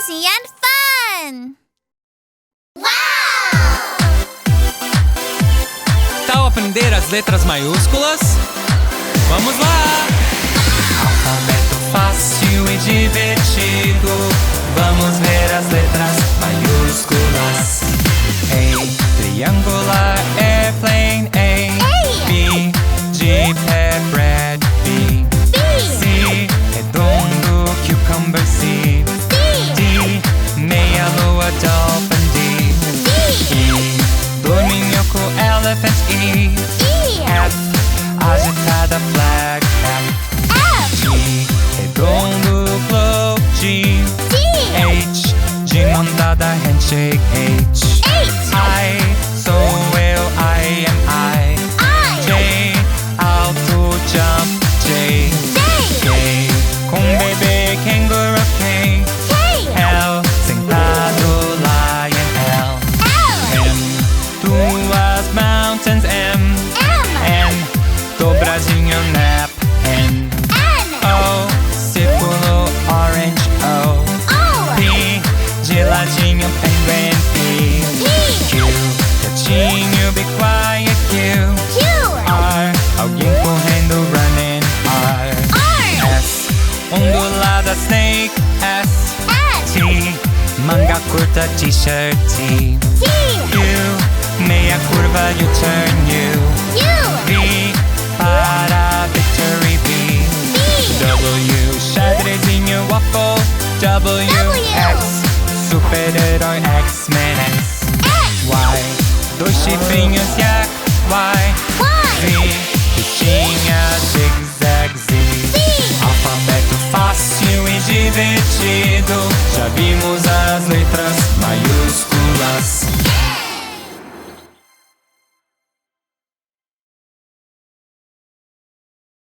Easy&Fun! Tal aprender as letras maiúsculas? Vamos lá! Alfabeto fácil e divertido. Vamos ver as letras maiúsculas. A, triangular, airplane, A. B, de pé, bread, B. C, redondo, cucumber, C. D, meia lua, dolphin, D. E, dorminhoco, elephant, E. F, agitada, flag, F. G, redondo, globe, G. H, de montada, handshake, H. I, sou eu, I am I. J, alto, jump, J. K, com bebê, kangaroo, K. L, sentado, lion, L. M, duas mountains, M. N, dobradinho, nap, N. O, círculo, orange, O. P, de ladinho, penguin, P. Q, gatinho, be quiet, Q. R, alguém correndo, running, R. S, ondulada, snake, S. T, manga curta, t-shirt, T. U, meia curva, U-turn, U. V, para victory, V. W, xadrezinho, waffle, W. X, super-herói, X-Men, X. Y, dois chifrinhos, yak, Y. Z, bichinha, zig-zag, Z. Alfabeto fácil e divertido. Já vimos as letras